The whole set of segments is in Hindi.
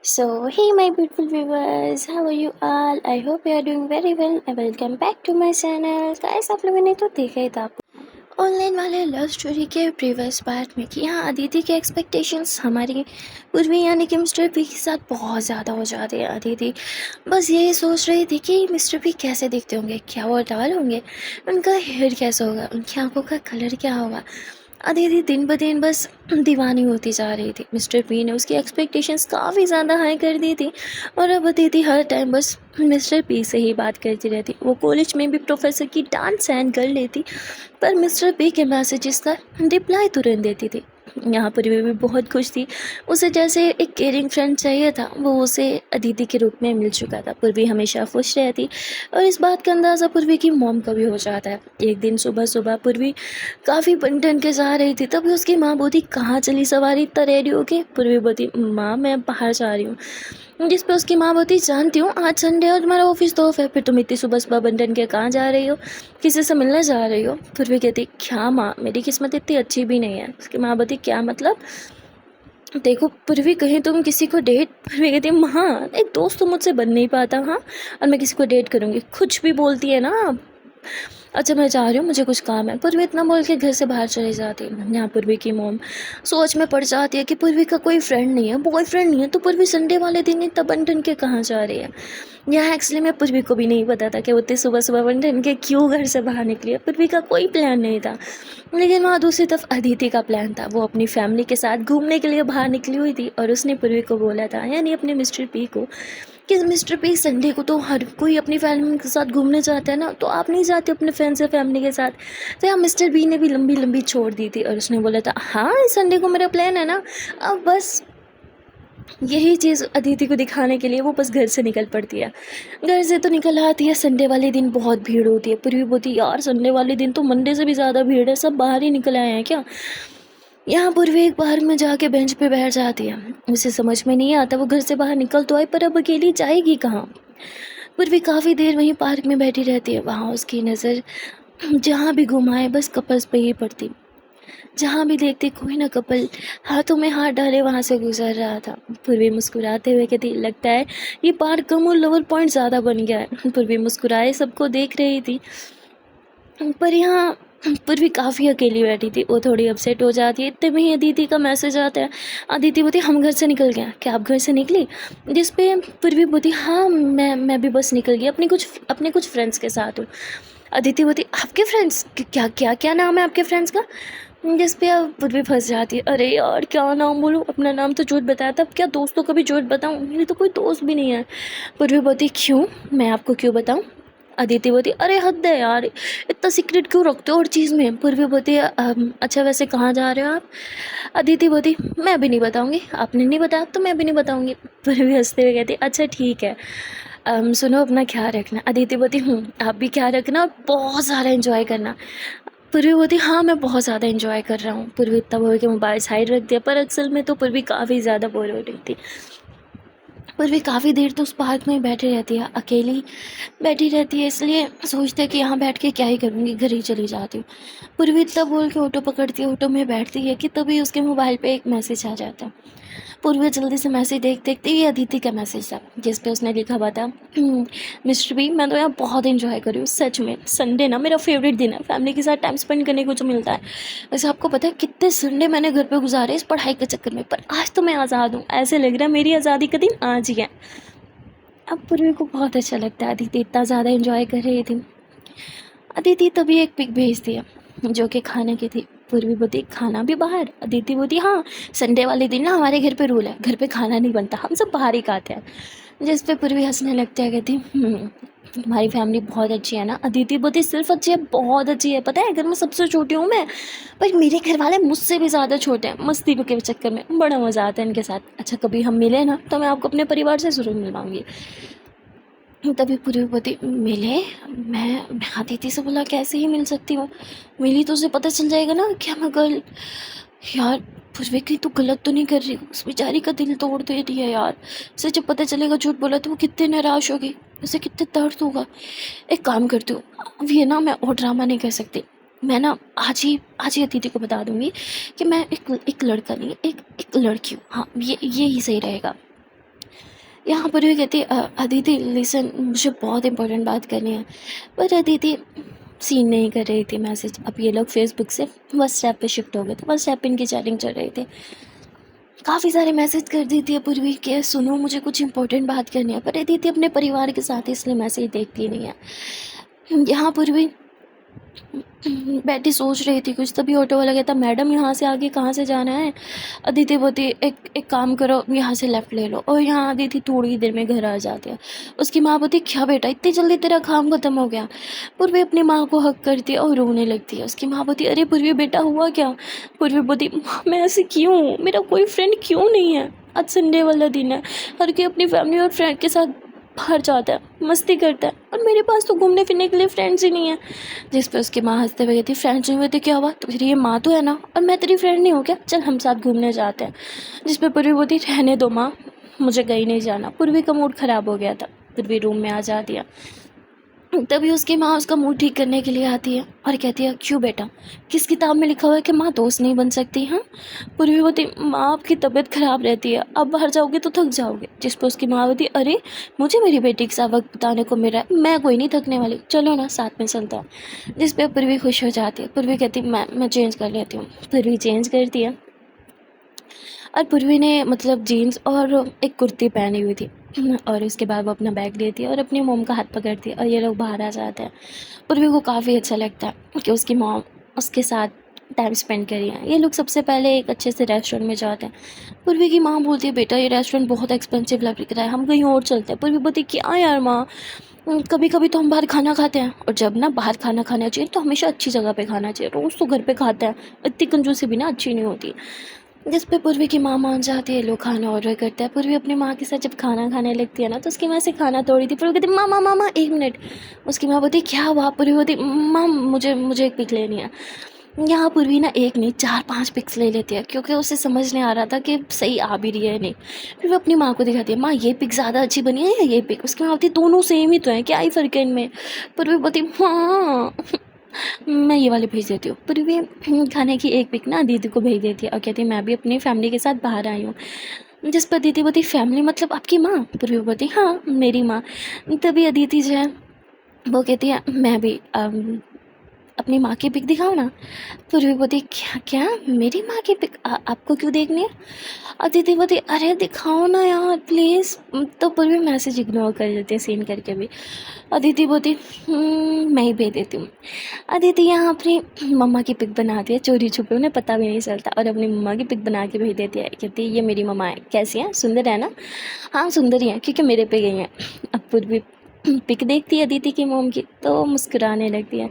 So, hey, my beautiful viewers, how are you all? I hope you are doing very well. And welcome back to my channel. Guys, आप लोगों ने तो देखा ही था ऑनलाइन वाले लव स्टोरी के प्रीवियस पार्ट में कि यहाँ अदिति के एक्सपेक्टेशंस हमारी उर्वी यानी कि मिस्टर पी के साथ बहुत ज़्यादा हो जाते हैं। अदिति बस यही सोच रही थी कि मिस्टर पी कैसे दिखते होंगे, क्या वो टॉल होंगे, उनका हेयर कैसा होगा, उनकी आंखों का कलर क्या होगा। अदिति दिन ब दिन बस दीवानी होती जा रही थी। मिस्टर पी ने उसकी एक्सपेक्टेशंस काफ़ी ज़्यादा हाई कर दी थी और अब अदिति हर टाइम बस मिस्टर पी से ही बात करती रहती। वो कॉलेज में भी प्रोफेसर की डांट सहन कर लेती, पर मिस्टर पी के मैसेजेस का रिप्लाई तुरंत देती थी। यहाँ पर भी बहुत खुश थी। उसे जैसे एक केयरिंग फ्रेंड चाहिए था, वो उसे अदिति के रूप में मिल चुका था। पूर्वी हमेशा खुश रहती और इस बात का अंदाज़ा पूर्वी की मॉम का भी हो जाता है। एक दिन सुबह सुबह पूर्वी काफ़ी बन के जा रही थी, तभी उसकी माँ बोली, कहाँ चली सवारी इतना रेडी होके। पूर्वी बोली, माँ मैं बाहर जा रही हूँ। जिस पे उसकी माँ बोलती, जानती हूँ आज संडे और तुम्हारा ऑफिस तो ऑफ है, फिर तुम इतनी सुबह सुबह बन के कहाँ जा रही हो, किसी से मिलने जा रही हो। फिर भी कहती, क्या माँ मेरी किस्मत इतनी अच्छी भी नहीं है। उसकी माँ बोलती, क्या मतलब। देखो पूर्वी, कहीं तुम किसी को डेट। पूर्वी कहती, माँ एक दोस्त तो मुझसे बन नहीं पाता, हाँ, और मैं किसी को डेट करूँगी, कुछ भी बोलती है ना आप। अच्छा मैं जा रही हूँ, मुझे कुछ काम है। पूर्वी इतना बोल के घर से बाहर चली जाती है। यहाँ पूर्वी की मोम सोच में पड़ जाती है कि पूर्वी का कोई फ्रेंड नहीं है, बॉयफ्रेंड नहीं है, तो पूर्वी संडे वाले दिन इतना बन के कहाँ जा रही है। यहाँ एक्चुअली में पूर्वी को भी नहीं पता था कि उतनी सुबह सुबह बन के क्यों घर से बाहर निकली है। पूर्वी का कोई प्लान नहीं था, लेकिन वहाँ दूसरी तरफ अदिति का प्लान था। वो अपनी फैमिली के साथ घूमने के लिए बाहर निकली हुई थी और उसने पूर्वी को बोला था, यानी अपने मिस्टर पी को, कि मिस्टर पी संडे को तो हर कोई अपनी फैमिली के साथ घूमने जाता है ना, तो आप नहीं जाते अपने फ्रेंड्स या फैमिली के साथ। तो यहाँ मिस्टर बी ने भी लंबी लंबी छोड़ दी थी और उसने बोला था, हाँ इस संडे को मेरा प्लान है ना। अब बस यही चीज़ अदिति को दिखाने के लिए वो बस घर से निकल पड़ती है। घर से तो निकल आती है। संडे वाले दिन बहुत भीड़ होती है। पूरी बोलती, यार संडे वाले दिन तो मंडे से भी ज़्यादा भीड़ है, सब बाहर ही निकल आए हैं क्या। यहाँ पूर्वी एक बार में जाके बेंच पे बैठ जाती है। उसे समझ में नहीं आता, वो घर से बाहर निकल तो आई पर अब अकेली जाएगी कहाँ। पूर्वी काफ़ी देर वहीं पार्क में बैठी रहती है। वहाँ उसकी नज़र जहाँ भी घुमाए बस कपल्स पे ही पड़ती। जहाँ भी देखती कोई ना कपल हाथों में हाथ डाले वहाँ से गुजर रहा था। पूर्वी मुस्कुराते हुए कहती, लगता है ये पार्क कम और लेवल पॉइंट ज़्यादा बन गया है। पूर्वी मुस्कुराए सबको देख रही थी, पर यहाँ पूर्वी काफ़ी अकेली बैठी थी। वो थोड़ी अपसेट हो जाती है। इतने में ही अदिति का मैसेज आता है। अदिति बोलती, हम घर से निकल गए। क्या आप घर से निकली। जिस पे पूर्वी बोलती, हाँ मैं भी बस निकल गई, अपने कुछ फ्रेंड्स के साथ हूँ। अदिति बोलती, आपके फ्रेंड्स, क्या क्या क्या नाम है आपके फ्रेंड्स का। जिस पे अब पूर्वी फंस जाती है। अरे यार क्या नाम बोलूँ, अपना नाम तो झूठ बताया था, अब क्या दोस्तों का भी झूठ बताऊँ, मेरी तो कोई दोस्त भी नहीं है। पूर्वी बोलती, क्यों, मैं आपको क्यों बताऊँ। अदिति बोलती, अरे हद है यार, इतना सीक्रेट क्यों रखते हो हर चीज़ में। पूर्वी बोलती, अच्छा वैसे कहाँ जा रहे हो आप। अदिति बोलती, मैं भी नहीं बताऊँगी, आपने नहीं बताया तो मैं भी नहीं बताऊँगी। पूर्वी हंसते हुए कहती, अच्छा ठीक है, सुनो अपना ख्याल रखना। अदिति बोलती, आप भी ख्याल रखना और बहुत सारा एंजॉय करना। पूर्वी बोलती, हाँ मैं बहुत ज़्यादा एंजॉय कर रहा हूँ। पूर्वी इतना बोल के मोबाइल साइड रख दिया, पर असल में तो पूर्वी काफ़ी ज़्यादा बोर हो रही थी। पूर्वी काफ़ी देर तो उस पार्क में बैठी रहती है, अकेली बैठी रहती है, इसलिए सोचते है कि यहाँ बैठ के क्या ही करूँगी, घर ही चली जाती हूँ। पूर्वी इतना बोल के ऑटो पकड़ती है, ऑटो में बैठती है कि तभी उसके मोबाइल पे एक मैसेज आ जाता है। पूर्वी जल्दी से मैसेज देखते ही अदिति का मैसेज था, जिस पे उसने लिखा हुआ था, मिस्टर बी मैं तो यहाँ बहुत इन्जॉय कर रही हूँ, सच में संडे ना मेरा फेवरेट दिन है, फैमिली के साथ टाइम स्पेंड करने को जो मिलता है। वैसे आपको पता है कितने संडे मैंने घर पे गुजारे इस पढ़ाई के चक्कर में, पर आज तो मैं आज़ाद हूँ, ऐसे लग रहा है मेरी आज़ादी का दिन आज ही है। अब पूर्वी को बहुत अच्छा लगता है, अदिति इतना ज़्यादा इन्जॉय कर रही थी। अदिति तभी एक पिक भेजती है जो कि खाने की थी। पूर्वी बोलती, खाना भी बाहर। अदिति बोलती, हाँ संडे वाले दिन ना हमारे घर पे रूल है, घर पे खाना नहीं बनता, हम सब बाहर ही खाते हैं। जिस पे पूर्वी हंसने लगती है, कहती, तुम्हारी फैमिली बहुत अच्छी है ना। अदिति बोलती, सिर्फ अच्छी है, बहुत अच्छी है, पता है घर में सबसे छोटी हूँ मैं, पर मेरे घर वाले मुझसे भी ज़्यादा छोटे हैं, मस्ती के चक्कर में बड़ा मज़ा आता है इनके साथ। अच्छा कभी हम मिले ना तो मैं आपको अपने परिवार से ज़रूर मिलवाऊंगी। तभी पूरी पति मिले। मैं अदिति से बोला, कैसे ही मिल सकती हूँ, मिली तो उसे पता चल जाएगा ना क्या मैं गर्ल। यार पूर्वी कहीं तो गलत तो नहीं कर रही, उस बेचारी का दिल तोड़ दे रही है यार। उसे जब पता चलेगा झूठ बोला तो वो कितने निराश होगी, उसे कितने दर्द होगा। एक काम करती हूँ, अब ये ना मैं और ड्रामा नहीं कर सकती। मैं ना आज ही अदिति को बता दूंगी कि मैं एक लड़का नहीं, एक लड़की हूँ। हाँ ये ही सही रहेगा। यहाँ पर भी कहती अदिति लिसन, मुझे बहुत इंपॉर्टेंट बात करनी है। पर अदिति सीन नहीं कर रही थी मैसेज। अब ये लोग फेसबुक से व्हाट्सएप पे शिफ्ट हो गए थे, व्हाट्सएप पे इनकी चैटिंग चल रही थी। काफ़ी सारे मैसेज कर देती है पूर्वी कि सुनो मुझे कुछ इंपॉर्टेंट बात करनी है, पर अदिति अपने परिवार के साथ इसलिए मैसेज देखती नहीं है। यहाँ पूर्वी बैठी सोच रही थी कुछ, तभी ऑटो वाला कहता मैडम यहाँ से आगे कहाँ से जाना है। अदिति बोलती एक काम करो, यहाँ से लेफ़्ट ले लो। और यहाँ अदिति थोड़ी देर में घर आ जाती है। उसकी माँ बोलती क्या बेटा इतनी जल्दी तेरा काम खत्म हो गया। पूर्वी अपनी माँ को हक करती है और रोने लगती है। उसकी माँ बोलती अरे पूर्वी बेटा हुआ क्या। पूर्वी बोलती मैं ऐसे क्यों, मेरा कोई फ्रेंड क्यों नहीं है। आज संडे वाला दिन है, हर कोई अपनी फैमिली और फ्रेंड के साथ बाहर जाता है, मस्ती करता है, और मेरे पास तो घूमने फिरने के लिए फ्रेंड्स ही नहीं है। जिस पे उसकी माँ हंसते हुए कहती फ्रेंड्स नहीं हुए तो क्या हुआ, तो ये माँ तो है ना, और मैं तेरी फ्रेंड नहीं हूँ क्या, चल हम साथ घूमने जाते हैं। जिस पे पूर्वी बोलती रहने दो माँ, मुझे कहीं नहीं जाना। पूर्वी का मूड ख़राब हो गया था, पूर्वी रूम में आ जाती है। तभी उसकी माँ उसका मूड ठीक करने के लिए आती है और कहती है क्यों बेटा, किस किताब में लिखा हुआ है कि माँ दोस्त नहीं बन सकती। हाँ, पूर्वी बोलती माँ आपकी तबीयत ख़राब रहती है, अब बाहर जाओगे तो थक जाओगे। जिस पर उसकी माँ बोलती अरे मुझे मेरी बेटी के साथ वक्त बिताने को मिल रहा है, मैं कोई नहीं थकने वाली, चलो ना साथ में चलता है। जिस पर पूर्वी खुश हो जाती है। पूर्वी कहती मैं चेंज कर लेती हूँ। पूर्वी चेंज करती है और पूर्वी ने मतलब जीन्स और एक कुर्ती पहनी हुई थी, और उसके बाद वो अपना बैग लेती है और अपनी मोम का हाथ पकड़ती है और ये लोग बाहर आ जाते हैं। पूर्वी को काफ़ी अच्छा लगता है कि उसकी मॉम उसके साथ टाइम स्पेंड करी है। ये लोग सबसे पहले एक अच्छे से रेस्टोरेंट में जाते हैं। पूर्वी की माँ बोलती है बेटा ये रेस्टोरेंट बहुत एक्सपेंसिव लग रहा है, हम कहीं और चलते हैं। पूर्वी बोलती क्या यार माँ, कभी कभी तो हम बाहर खाना खाते हैं, और जब ना बाहर खाना खाना चाहिए तो हमेशा अच्छी जगह पे खाना चाहिए, रोज़ तो घर पे खाते हैं, इतनी कंजूसी भी ना अच्छी नहीं होती। जिस पे पूर्वी की माँ मान जाती है, लोग खाना ऑर्डर करते हैं। पूर्वी अपनी माँ के साथ जब खाना खाने लगती है ना, तो उसकी माँ से खाना तोड़ी थी। पूर्वी कहती माँ माँ माँ 1 मिनट। उसकी माँ बोलती क्या हुआ। पूर्वी बोलती माँ मुझे मुझे एक पिक लेनी है। यहाँ पूर्वी ना एक नहीं 4-5 पिक्स ले लेती है, क्योंकि उसे समझ नहीं आ रहा था कि सही आ भी रही है नहीं। फिर वो अपनी माँ को दिखाती है माँ ये पिक ज़्यादा अच्छी बनी है या ये पिक। उसकी माँ बोलती दोनों सेम ही तो है, क्या ही फ़र्क है इनमें। पूर्वी बोलती हाँ मैं ये वाली भेज देती हूँ। पूर्वी खाने की एक पिक ना दीदी को भेज देती है और कहती है मैं भी अपनी फैमिली के साथ बाहर आई हूँ। जिस पर अदिति बोलती फैमिली मतलब आपकी माँ। पूर्वी बोलती हाँ मेरी माँ। तभी अदिति जो है वो कहती है मैं भी अपनी माँ की पिक दिखाओ ना। पूर्वी बोलती क्या क्या मेरी माँ की पिक आपको क्यों देखनी है। अदिति बोलती अरे दिखाओ ना यार प्लीज़। तो पूर्वी मैसेज इग्नोर कर देती है सीन करके भी। अदिति बोलती मैं ही भेज देती हूँ। अदिति यहाँ अपनी मम्मा की पिक बनाती है चोरी छुपे, उन्हें पता भी नहीं चलता, और अपनी मम्मा की पिक बना के भेज देती है। कहती है ये मेरी मम्मा है, कैसी है, सुंदर है ना। हाँ सुंदर ही है क्योंकि मेरे पे गई हैं। अब पूर्वी पिक देखती है अदिति की मोम की तो मुस्कुराने लगती है,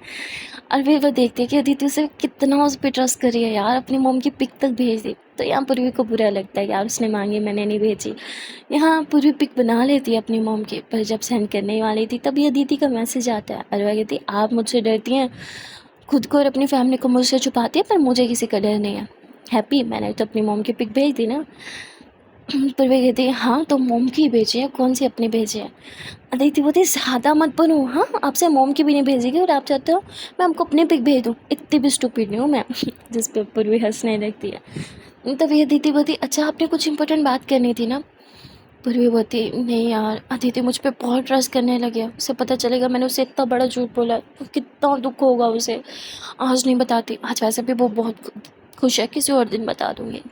और फिर वो देखती है कि अदिति उसे कितना उस पर ट्रस्ट करी है यार, अपनी मोम की पिक तक भेज दी। तो यहाँ पूर्वी को बुरा लगता है यार उसने मांगी मैंने नहीं भेजी। यहाँ पूर्वी पिक बना लेती है अपनी मोम की, पर जब सेंड करने वाली थी तभी अदिति का मैसेज आता है और वह कहती आप मुझसे डरती हैं, खुद को और अपनी फैमिली को मुझसे छुपाती है, पर मुझे किसी का डर नहीं है। हैप्पी मैंने तो अपनी मोम की पिक भेज दी ना। पूर्वी कहती है हाँ तो मोम की भेजी है, कौन सी अपनी भेजी है। अदिति बोलती ज़्यादा मत बनो, हाँ आपसे मोम की भी नहीं भेजेगी और आप चाहते हो मैं आपको अपनी पिक भेज दूँ, इतनी भी स्टूपिड नहीं हूँ मैं। जिस पे पूर्वी हंसने लगती है। तभी अदिति बोलती अच्छा आपने कुछ इंपॉर्टेंट बात करनी थी ना। पूर्वी बोलती नहीं यार अदिति मुझ पे बहुत ट्रस्ट करने लगे, उसे पता चलेगा मैंने उसे इतना बड़ा झूठ बोला तो कितना दुख होगा उसे। आज नहीं बताती, आज वैसे भी वो बहुत खुश है, किसी और दिन बता दूँगी।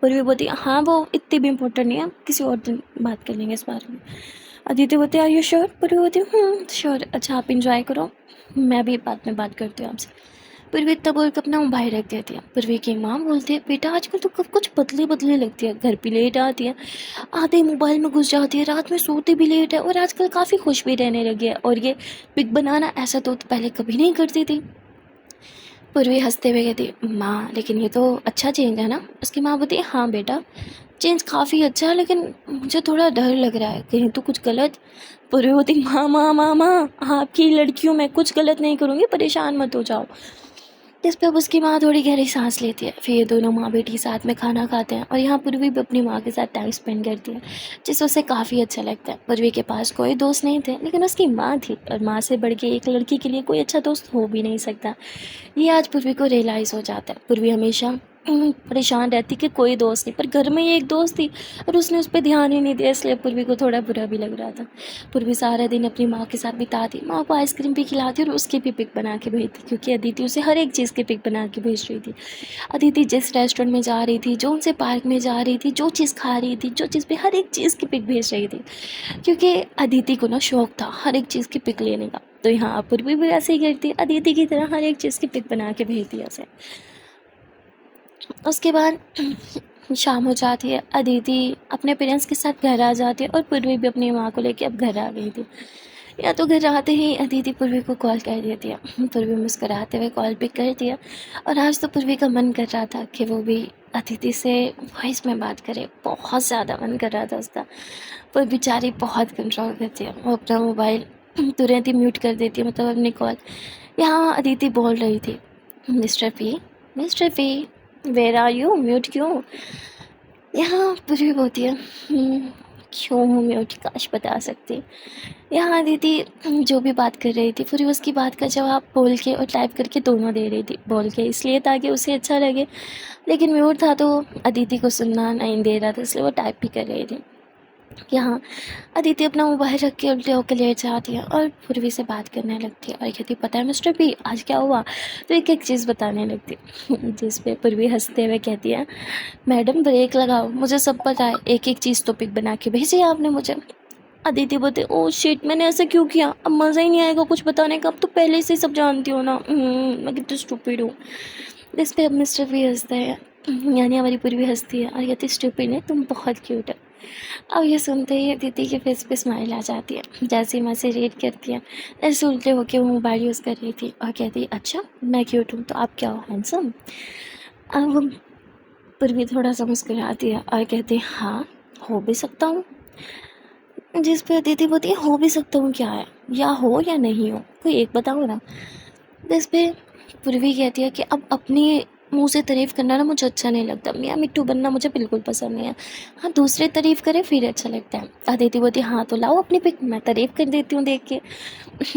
पूर्वी बोलती हाँ वो इतनी भी इम्पोर्टेंट नहीं है, किसी और दिन बात कर लेंगे इस बारे में। अदिति बोलती आर यू श्योर। पूर्वी बोलती श्योर। अच्छा आप इंजॉय करो, मैं भी बाद में बात करती हूँ आपसे। पूर्वी इतना बोल कर अपना मोबाइल रख देती है। पूर्वी की माँ बोलती है बेटा आजकल तो कब कुछ बदली बदली लगती है, घर भी लेट आती है, आधे मोबाइल में घुस जाती है, रात में सोती भी लेट है, और आजकल काफ़ी खुश भी रहने लगी है, और ये पिक बनाना ऐसा तो पहले कभी नहीं करती थी। पूर्वी हंसते हुए कहती माँ लेकिन ये तो अच्छा चेंज है ना। उसकी माँ बोलती हाँ बेटा चेंज काफ़ी अच्छा है, लेकिन मुझे थोड़ा डर लग रहा है कहीं तो कुछ गलत। पूर्वी बोलती माँ माँ माँ माँ आपकी लड़कियों में कुछ गलत नहीं करूँगी, परेशान मत हो जाओ। जिस पे अब उसकी माँ थोड़ी गहरी सांस लेती है। फिर ये दोनों माँ बेटी साथ में खाना खाते हैं, और यहाँ पूर्वी भी अपनी माँ के साथ टाइम स्पेंड करती है, जिससे उसे काफ़ी अच्छा लगता है। पूर्वी के पास कोई दोस्त नहीं थे, लेकिन उसकी माँ थी, और माँ से बढ़ के एक लड़की के लिए कोई अच्छा दोस्त हो भी नहीं सकता। ये आज पूर्वी को रियलाइज़ हो जाता है। पूर्वी हमेशा परेशान रहती कि कोई दोस्त नहीं, पर घर में ये एक दोस्त थी और उसने उस पर ध्यान ही नहीं दिया, इसलिए पूर्वी को थोड़ा बुरा भी लग रहा था। पूर्वी सारा दिन अपनी माँ के साथ बिताती, माँ को आइसक्रीम भी खिलाती और उसकी भी पिक बना के भेजती, क्योंकि अदिति उसे हर एक चीज़ की पिक बना के भेज रही थी। अदिति जिस रेस्टोरेंट में जा रही थी, जो उनसे पार्क में जा रही थी, जो चीज़ खा रही थी, जो चीज़ पे हर एक चीज़ की पिक भेज रही थी, क्योंकि अदिति को ना शौक था हर एक चीज़ की पिक लेने का। तो यहाँ पूर्वी भी ऐसे ही करती, अदिति की तरह हर एक चीज़ की पिक बना के भेजती है उसे। उसके बाद शाम हो जाती है, अदिति अपने पेरेंट्स के साथ घर आ जाती है और पूर्वी भी अपनी माँ को लेके अब घर आ गई थी। या तो घर आते ही अदिति पूर्वी को कॉल कर देती है। पूर्वी मुस्कुराते हुए कॉल पिक कर दिया, और आज तो पूर्वी का मन कर रहा था कि वो भी अदिति से वॉइस में बात करे, बहुत ज़्यादा मन कर रहा था उसका। पर बेचारी बहुत कंट्रोल करती है, वो अपना मोबाइल तुरंत ही म्यूट कर देती है, मतलब अपनी कॉल। यहाँ अदिति बोल रही थी, mister P where are you, mute क्यों? यहाँ पूर्वी बोलती है, क्यों हूँ म्यूट, काश बता सकती। यहाँ अदिति जो भी बात कर रही थी, पूरी उसकी बात का जवाब बोल के और टाइप करके दोनों दे रही थी। बोल के इसलिए ताकि उसे अच्छा लगे, लेकिन म्यूट था तो अदिति को सुनना नहीं दे रहा था, इसलिए वो टाइप भी कर रही थी। यहाँ अदिति अपना मोबाइल रख के उल्टे होकर लेट जाती है और पूर्वी से बात करने लगती है और कहती, पता है मिस्टर पी आज क्या हुआ? तो एक एक चीज़ बताने लगती जिस पे पूर्वी हंसते हुए कहती है, मैडम ब्रेक लगाओ, मुझे सब पता है, एक एक चीज़ तो पिक बना के भेजी आपने मुझे। अदिति बोलते, ओ शिट, मैंने ऐसा क्यों किया? अब मज़ा ही नहीं आएगा कुछ बताने का, अब तो पहले से सब जानती हो ना। मैं कितनी स्टूपिड हूँ। इस पे अब मिस्टर भी हंसता है, यानी हमारी पूर्वी हंसती है और कहती, स्टूपिड है तुम, बहुत क्यूट है। अब ये सुनते ही दीदी के फेस पे स्माइल आ जाती है, जैसे ही मैं से रीड करती है, ऐसे उल्टे होके वो मोबाइल यूज़ कर रही थी और कहती, अच्छा मैं क्यूट हूँ तो आप क्या हो, हैंडसम? अब पूर्वी थोड़ा सा मुस्कुराती है और कहती, हाँ हो भी सकता हूँ। जिस पे दीदी बोलती है, हो भी सकता हूँ क्या है, या हो या नहीं हो, कोई एक बताओ ना। जिस पे पूर्वी कहती है कि अब अपनी मुंह से तारीफ़ करना ना मुझे अच्छा नहीं लगता, मियाँ मिट्टू बनना मुझे बिल्कुल पसंद नहीं है। हाँ दूसरे तारीफ़ करे फिर अच्छा लगता है। अदिति बोलती, हाँ तो लाओ अपनी पिक, मैं तारीफ़ कर देती हूँ देख के।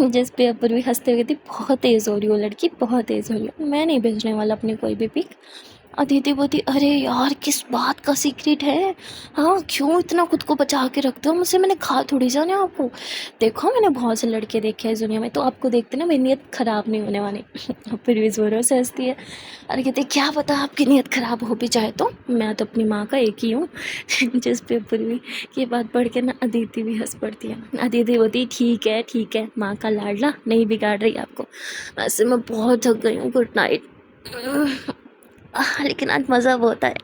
जिस पे पूर्वी हंसते हुए कहती, बहुत तेज़ हो रही हो लड़की, बहुत तेज़ हो रही हो, मैं नहीं भेजने वाला अपनी कोई भी पिक। अदिति बोलती, अरे यार किस बात का सीक्रेट है? हाँ क्यों इतना खुद को बचा के रखते हो मुझसे, मैंने खा थोड़ी जाने आपको। देखो मैंने बहुत से लड़के देखे हैं इस दुनिया में, तो आपको देखते ना मेरी नीयत ख़राब नहीं होने वाली। फिर भी ज़ोरों से हंसती है और कहती, क्या पता आपकी नीयत ख़राब हो भी जाए, तो मैं तो अपनी माँ का एक ही हूँ। जिस पे पूर्वी की बात पढ़ के ना अदिति भी हंस पड़ती है। अदिति बोलती, ठीक है माँ का लाडला नहीं बिगाड़ रही आपको, वैसे मैं बहुत थक गई हूँ, गुड नाइट। लेकिन आज मज़ा बहुत आया।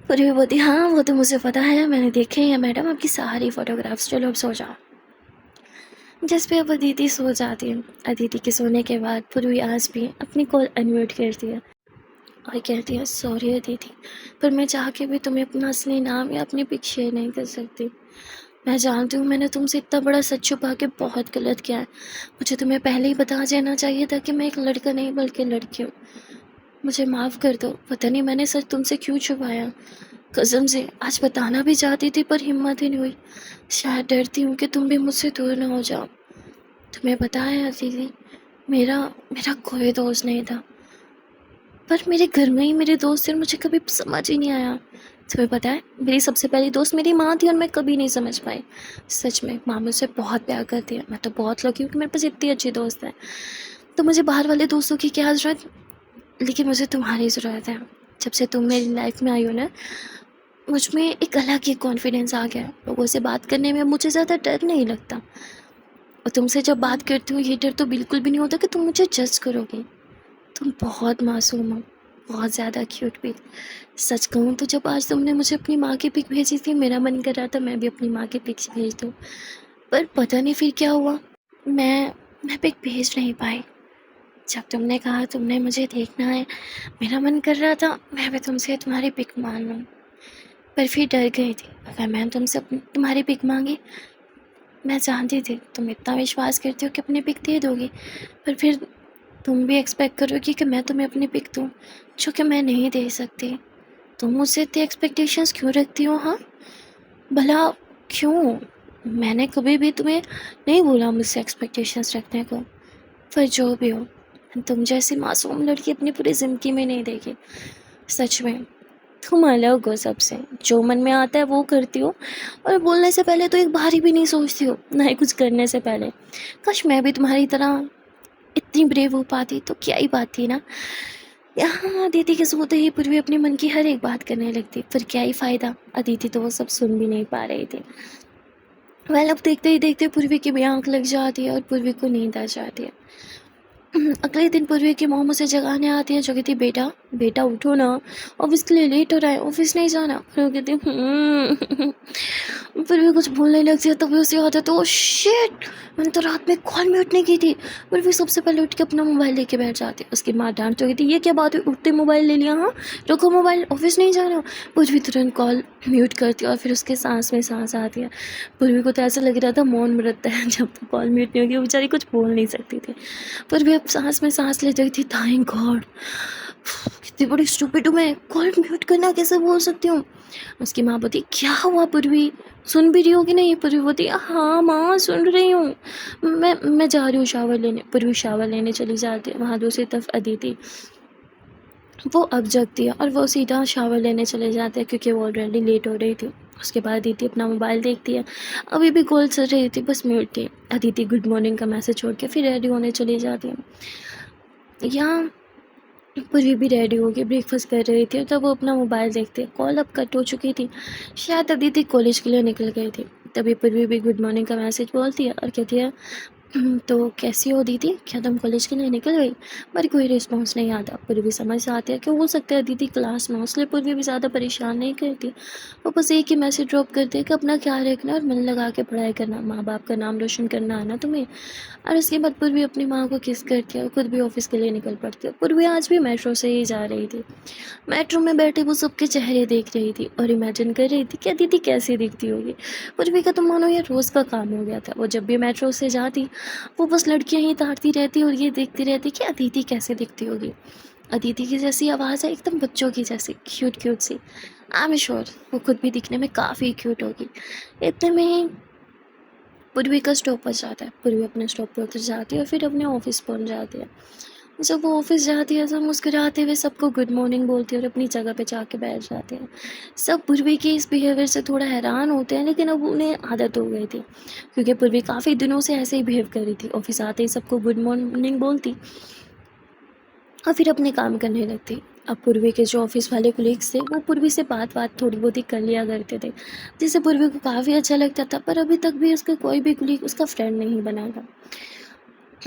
पूरी भी बोलती, हाँ वो तो मुझे पता है, मैंने देखे हैं मैडम आपकी सारी फ़ोटोग्राफ्स, चलो अब सो जाओ। जिस पे अब अदिति सो जाती है। अदिति के सोने के बाद पूर्वी आज भी अपनी कॉल अनम्यूट करती है और कहती है, सॉरी अदिति, पर मैं चाह के भी तुम्हें अपना असली नाम या अपनी पिक शेयर नहीं कर सकती। मैं जानती हूँ मैंने तुमसे इतना बड़ा सच छुपा के बहुत गलत किया है। मुझे तुम्हें पहले ही बता देना चाहिए था कि मैं एक लड़का नहीं बल्कि लड़की हूँ। मुझे माफ़ कर दो, पता नहीं मैंने सच तुमसे क्यों छुपाया। कसम से आज बताना भी चाहती थी पर हिम्मत ही नहीं हुई। शायद डरती हूँ कि तुम भी मुझसे दूर ना हो जाओ। तुम्हें पता है दीदी, मेरा मेरा कोई दोस्त नहीं था, पर मेरे घर में ही मेरे दोस्त थे और मुझे कभी समझ ही नहीं आया। तुम्हें पता है मेरी सबसे पहली दोस्त मेरी माँ थी और मैं कभी नहीं समझ पाई। सच में माँ मुझसे बहुत प्यार करती है, मैं तो बहुत लकी हूँ कि मेरे पास इतनी अच्छी दोस्त है। तो मुझे बाहर वाले दोस्तों की क्या ज़रूरत, लेकिन मुझे तुम्हारी ज़रूरत है। जब से तुम मेरी लाइफ में आई हो ना, मुझ में एक अलग ही कॉन्फिडेंस आ गया है। लोगों से बात करने में मुझे ज़्यादा डर नहीं लगता, और तुमसे जब बात करती हूँ ये डर तो बिल्कुल भी नहीं होता कि तुम मुझे जज करोगे। तुम बहुत मासूम हो, बहुत ज़्यादा क्यूट भी। सच कहूँ तो जब आज तुमने मुझे अपनी माँ की पिक भेजी थी, मेरा मन कर रहा था मैं भी अपनी माँ की पिक भेज दूँ, पर पता नहीं फिर क्या हुआ, मैं पिक भेज नहीं पाई। जब तुमने कहा तुमने मुझे देखना है, मेरा मन कर रहा था मैं भी तुमसे तुम्हारी पिक मांग लूँ, पर फिर डर गई थी अगर मैं तुमसे तुम्हारी पिक मांगी। मैं जानती थी तुम इतना विश्वास करती हो कि अपनी पिक दे दोगी, पर फिर तुम भी एक्सपेक्ट करोगी कि मैं तुम्हें अपनी पिक दूँ, जो कि मैं नहीं दे सकती। तुम मुझसे इतनी एक्सपेक्टेशंस क्यों रखती हो? हाँ भला क्यों? मैंने कभी भी तुम्हें नहीं बोला मुझसे एक्सपेक्टेशंस रखने को, पर जो भी हो, तुम जैसी मासूम लड़की अपनी पूरी ज़िंदगी में नहीं देखी। सच में तुम अलग हो सबसे, जो मन में आता है वो करती हो, और बोलने से पहले तो एक बारी भी नहीं सोचती हो, ना ही कुछ करने से पहले। काश मैं भी तुम्हारी तरह इतनी ब्रेव हो पाती तो क्या ही बात थी ना। यहाँ अदिति के सोते ही पूर्वी अपने मन की हर एक बात करने लगती, फिर क्या ही फायदा, अदिति तो वो सब सुन भी नहीं पा रही थी। अब देखते ही देखते पूर्वी की भी आंख लग जाती है और पूर्वी को नींद आ जाती है। अगले दिन पूर्वी की मॉम उसे जगाने आती है, जो कहती बेटा बेटा उठो ना, ऑफिस के लिए लेट हो रहा है, ऑफिस नहीं जाना। फिर वो कहती पूर्वी कुछ बोलने लगती है, तभी उसे याद है तो शिट, मैंने तो रात में कॉल म्यूट नहीं की थी। पूर्वी सबसे पहले उठ के अपना मोबाइल लेके बैठ जाती है। उसकी माँ डांट तो कहती ये क्या बात है, उठते मोबाइल ले लिया, हाँ रुको मोबाइल, ऑफिस नहीं जाना। पूर्वी तुरंत कॉल म्यूट करती है और फिर उसके सांस में सांस आती है। पूर्वी को तो ऐसा लग रहा था मौन व्रत है, जब तक कॉल म्यूट नहीं होगी वो बेचारी कुछ बोल नहीं सकती थी। पर भी अब सांस में सांस ले रही थी, थैंक गॉड, कितनी बड़ी स्टूपिड हूँ मैं, कॉल म्यूट करना कैसे बोल सकती हूँ। उसकी माँ बोलती क्या हुआ पूर्वी, सुन भी रही हो कि नहीं। पूर्वी बोलती हाँ माँ सुन रही हूँ, मैं जा रही हूँ शावर लेने। पूर्वी शावर लेने चली जाती है। वहाँ दूसरी तरफ अदिति, वो अब जगती है और वो सीधा शावर लेने चले जाते हैं क्योंकि वो ऑलरेडी लेट हो रही थी। उसके बाद अदिति अपना मोबाइल देखती है, अभी भी कॉल चल रही थी, बस म्यूट थी। अदिति गुड मॉर्निंग का मैसेज छोड़ के फिर रेडी होने चली जाती है। यहाँ पूर्वी भी रेडी होगी, ब्रेकफास्ट कर रही थी, तब वो अपना मोबाइल देखते, कॉल अब कट हो चुकी थी, शायद अदिति कॉलेज के लिए निकल गई थी। तभी पूर्वी भी गुड मॉर्निंग का मैसेज बोलती है और कहती है तो कैसी हो दीदी, क्या तुम कॉलेज के लिए निकल गई। पर कोई रिस्पॉन्स नहीं आता। पूर्वी समझ से आती है कि हो सकता है दीदी क्लास में हो, इसलिए पूर्वी भी ज़्यादा परेशान नहीं करती। वो बस एक ही मैसेज ड्रॉप करती है कि अपना ख्याल रखना और मन लगा के पढ़ाई करना, माँ बाप का नाम रोशन करना है ना तुम्हें। और उसके बाद पूर्वी अपनी माँ को किस करती है और खुद भी ऑफिस के लिए निकल पड़ती है। पूर्वी आज भी मेट्रो से ही जा रही थी। मेट्रो में बैठे वो सबके चेहरे देख रही थी और इमेजिन कर रही थी कि अदिति कैसी दिखती होगी। पूर्वी का तो मानो ये रोज़ का काम हो गया था। वो जब भी मेट्रो से जाती, वो बस लड़कियां ही ताड़ती रहती और ये देखती रहती कि अदिति कैसे दिखती होगी। अदिति की जैसी आवाज़ है, एकदम बच्चों की जैसी, क्यूट क्यूट सी। आई एम श्योर वो खुद भी दिखने में काफ़ी क्यूट होगी। इतने में ही पूर्वी का स्टॉप आ जाता है। पूर्वी अपने स्टॉप पर उतर जाती है और फिर अपने ऑफिस पहुंच जाती है। जब वो ऑफिस जाती है तो मुस्कुराते हुए सबको गुड मॉर्निंग बोलती है और अपनी जगह पे जाके बैठ जाती है। सब पूर्वी के इस बिहेवियर से थोड़ा हैरान होते हैं, लेकिन अब उन्हें आदत हो गई थी क्योंकि पूर्वी काफ़ी दिनों से ऐसे ही बिहेव कर रही थी। ऑफिस आते ही सबको गुड मॉर्निंग बोलती और फिर अपने काम करने लगती। अब पूर्वी के जो ऑफिस वाले कोलीग्स थे वो पूर्वी से बात थोड़ी बहुत ही कर लिया करते थे, जिससे पूर्वी को काफ़ी अच्छा लगता था। पर अभी तक भी उसका कोई भी कोलीग उसका फ्रेंड नहीं बना था।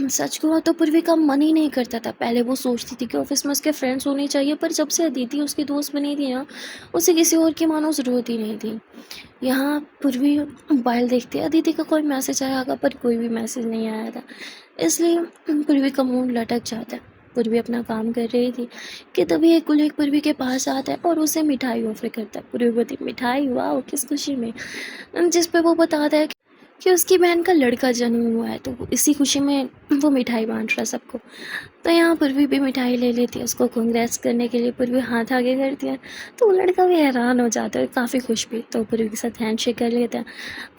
सच कहूँ तो पूर्वी का मन ही नहीं करता था। पहले वो सोचती थी कि ऑफिस में उसके फ्रेंड्स होने चाहिए, पर जब से अदिति उसकी दोस्त बनी थी ना, उसे किसी और की मानो ज़रूरत ही नहीं थी। यहाँ पूर्वी मोबाइल देखती है, अदिति का कोई मैसेज आया होगा पर कोई भी मैसेज नहीं आया था, इसलिए पूर्वी का मूड लटक जाता है। पूर्वी अपना काम कर रही थी कि तभी एक कुलीग पूर्वी के पास आता है और उसे मिठाई ऑफर करता है। पूर्वी बोलती मिठाई, वाह किस खुशी में, जिस पे वो बताता है कि उसकी बहन का लड़का जन्म हुआ है, तो इसी खुशी में वो मिठाई बांट रहा है सबको। तो यहाँ पूर्वी भी मिठाई ले लेती है, उसको कांग्रेट्स करने के लिए पूर्वी हाथ आगे करती है, तो वो लड़का भी हैरान हो जाता है, काफ़ी खुश भी, तो पूर्वी के साथ हैंड शेक कर लेता है।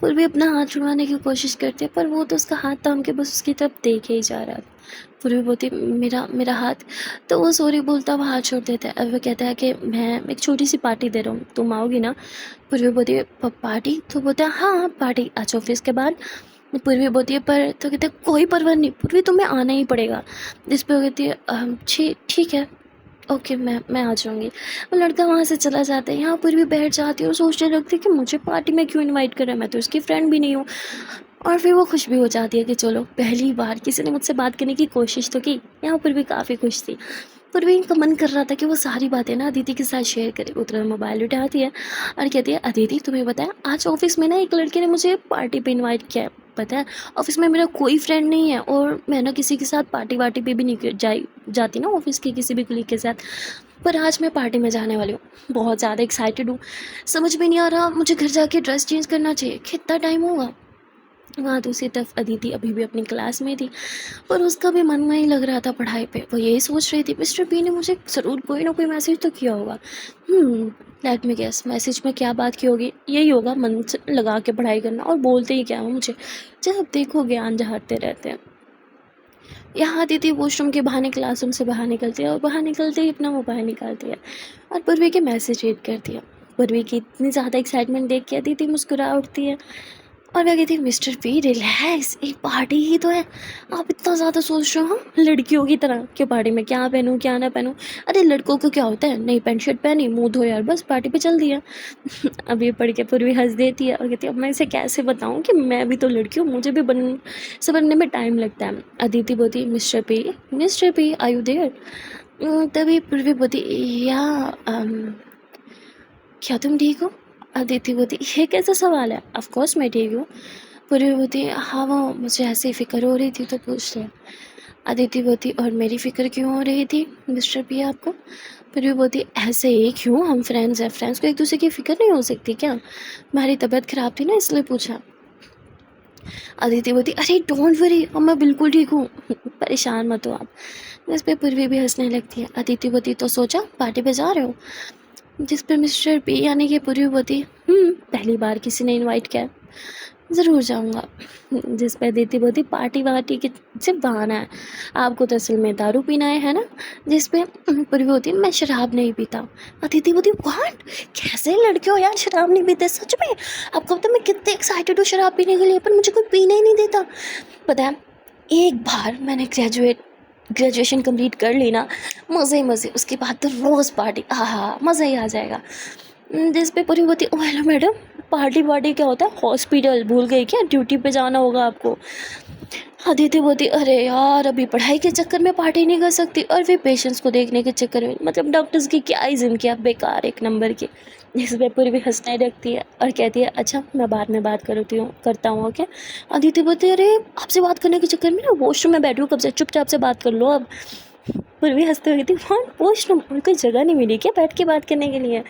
पूर्वी अपना हाथ छुड़वाने की कोशिश करती है, पर वो तो उसका हाथ थाम के बस उसकी तरफ देखे ही जा रहा है। पूर्वी बोलती मेरा मेरा हाथ, तो वो सॉरी बोलता हुआ हाथ छोड़ देता है और वो कहता है कि मैं एक छोटी सी पार्टी दे रहा हूँ, तुम आओगी ना। पूर्वी बोलती है पार्टी, तो बोलता है हाँ पार्टी, आज ऑफिस के बाद। पूर्वी बोलती है पर, तो कहते हैं कोई परवाह नहीं पूर्वी, तुम्हें आना ही पड़ेगा। जिस पर कहती है ठीक है, ओके मैं आ जाऊँगी। वो लड़का वहाँ से चला जाता है। यहाँ पूर्वी बैठ जाती है और सोचने लगती है कि मुझे पार्टी में क्यों इनवाइट कर रहा है, मैं तो उसकी फ्रेंड भी नहीं हूँ। और फिर वो खुश भी हो जाती है कि चलो पहली बार किसी ने मुझसे बात करने की कोशिश तो की। यहाँ पूर्वी काफ़ी खुश थी। पूर्वी का मन कर रहा था कि वो सारी बातें ना अदिति के साथ शेयर करे। वो तुरंत मोबाइल उठाती है और कहती है अदिति तुम्हें बताया, आज ऑफिस में ना एक लड़के ने मुझे पार्टी पे इनवाइट किया है। पता है ऑफिस में मेरा कोई फ्रेंड नहीं है और मैं ना किसी के साथ पार्टी वार्टी पे भी नहीं जाती ना ऑफिस के किसी भी कलीग के साथ, पर आज मैं पार्टी में जाने वाली हूँ। बहुत ज़्यादा एक्साइटेड हूँ, समझ में नहीं आ रहा मुझे घर जाके ड्रेस चेंज करना चाहिए, कितना टाइम होगा। वहाँ दूसरी तरफ अदिति अभी भी अपनी क्लास में थी, पर उसका भी मन नहीं लग रहा था पढ़ाई पे। वो यही सोच रही थी मिस्टर बी ने मुझे ज़रूर कोई ना कोई मैसेज तो किया होगा। लेट मी गेस, मैसेज में क्या बात की होगी, यही होगा मन से लगा के पढ़ाई करना, और बोलते ही क्या हो मुझे, जब देखो ज्ञान झाड़ते रहते हैं। यहाँ अदिति वॉशरूम के बहाने क्लासरूम से बाहर निकलती है और बाहर निकलते ही अपना मोबाइल निकालती है और पूर्वी के मैसेज रीड करती है। पूर्वी की इतनी ज़्यादा एक्साइटमेंट देख के अदिति मुस्कुरा उठती है और वह कहती है, मिस्टर पी रिलैक्स, एक पार्टी ही तो है, आप इतना ज़्यादा सोच रहे हो लड़कियों की तरह कि पार्टी में क्या पहनूं क्या ना पहनूं। अरे लड़कों को क्या होता है, नई पैंट शर्ट पहनी, मुंह धो यार, बस पार्टी पे चल दिया। अब ये पढ़ के पूर्वी हंस देती है और कहती है, अब मैं इसे कैसे बताऊं कि मैं भी तो लड़की हूँ, मुझे भी बनने में टाइम लगता है। अदिति बोती, mister P are you there? तभी पूर्वी बोती, या क्या तुम ठीक हो? अदिति बोती, ये कैसा सवाल है, ऑफ कोर्स मैं ठीक हूँ। पूर्वी बोती, हाँ वो मुझे ऐसे ही फिक्र हो रही थी तो पूछ लिया। अदिति बोती, और मेरी फ़िक्र क्यों हो रही थी मिस्टर पी आपको? पूर्वी बोती, ऐसे ही क्यों, हम फ्रेंड्स हैं, फ्रेंड्स को एक दूसरे की फ़िक्र नहीं हो सकती क्या? तुम्हारी तबीयत ख़राब थी ना इसलिए पूछा। अदिति बोती, अरे डोंट वरी, अब मैं बिल्कुल ठीक हूँ, परेशान मत हो आप। इस पर पूर्वी भी हंसने लगती है। अदिति बोती, तो सोचा पार्टी पे जा रहे हो? जिस पर मिस्टर पी यानी कि पूर्वी बोती, पहली बार किसी ने इनवाइट किया, ज़रूर जाऊंगा। जिस पर अदिति बोती, पार्टी वार्टी की सिर्फ बहाना है, आपको तो असल में दारू पीना है ना? जिस पे पूर्वी होती, मैं शराब नहीं पीता। अदिति बोती, व्हाट, कैसे लड़के हो यार, शराब नहीं पीते सच में? आपको पता मैं कितने एक्साइटेड हूँ शराब पीने के लिए, पर मुझे कोई पीने ही नहीं देता। पता है, एक बार मैंने ग्रेजुएशन कंप्लीट कर ली ना, मज़े ही मज़े, उसके बाद तो रोज़ पार्टी, आहा मज़ा ही आ जाएगा। जिस पे पूरी होती, ओ हेलो मैडम, पार्टी क्या होता है, हॉस्पिटल भूल गई क्या, ड्यूटी पे जाना होगा आपको। अदिति बोती, अरे यार अभी पढ़ाई के चक्कर में पार्टी नहीं कर सकती और फिर पेशेंट्स को देखने के चक्कर में, मतलब डॉक्टर्स की क्या ही जिंदगी, आप बेकार एक नंबर की। जिस पे पूरी भी हंसने लगती है और कहती है, अच्छा मैं बाद में बात करता हूँ ओके। अदिति बोती, अरे आपसे बात करने के चक्कर में ना वॉशरूम में बैठूँ कब से, चुपचाप से बात कर लो अब। पूर्वी हंसते हुए थी, वहाँ वॉशरूम, उनको जगह नहीं मिली क्या बैठ के बात करने के लिए?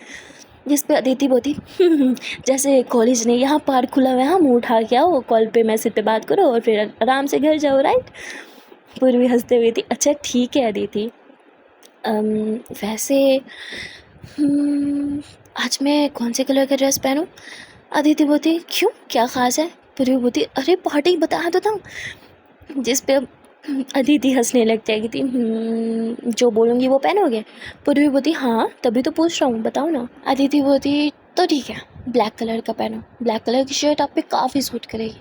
जिस पे अदिति बोती, जैसे कॉलेज ने यहाँ पार्क खुला हुआ है, हम उठा के आओ, कॉल पे मैसेज पे बात करो और फिर आराम से घर जाओ, राइट? पूर्वी हंसते हुए थी, अच्छा ठीक है अदिति, वैसे आज मैं कौन से कलर का ड्रेस पहनूं? अदिति बोती, क्यों क्या ख़ास है? पूर्वी बोती, अरे पार्टी बताया तो था। जिस पे अदिति हंसने लग जाएगी थी, जो बोलूँगी वो पहनोगे? पूर्वी बोती, हाँ तभी तो पूछ रहा हूँ, बताओ ना। अदिति बोती, तो ठीक है ब्लैक कलर का पहनो, ब्लैक कलर की शर्ट आप पे काफ़ी सूट करेगी।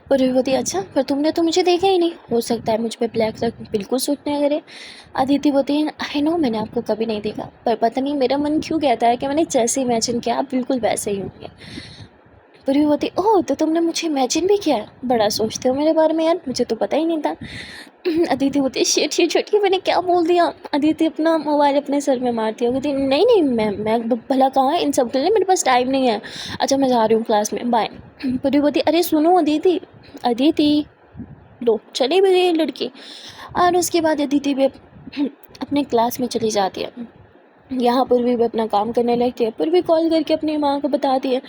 पूर्वी बोती, अच्छा पर तुमने तो मुझे देखा ही नहीं, हो सकता है मुझ पे ब्लैक कलर बिल्कुल सूट नहीं करे। अदिति बोती, आई नो मैंने आपको कभी नहीं देखा, पर पता नहीं मेरा मन क्यों कहता है कि मैंने जैसे इमेजिन किया आप बिल्कुल वैसे ही होंगे। पूर्वी बोती, ओह तो तुमने मुझे इमेजिन भी किया है, बड़ा सोचते हो मेरे बारे में यार, मुझे तो पता ही नहीं था। अदिति बोती, शिट मैंने क्या बोल दिया? अदिति अपना मोबाइल अपने सर में मारती है, कहती, नहीं मैं भला कहाँ है इन सब के लिए, मेरे पास टाइम नहीं है, अच्छा मैं जा रही हूँ क्लास में, बाय। पूर्वी बोती, अरे सुनो अदिति लो चली भी गई लड़की। और उसके बाद अदिति भी अपने क्लास में चली जाती है। यहाँ पूर्वी भी अपना काम करने लगती है। पूर्वी कॉल करके अपनी माँ को बताती है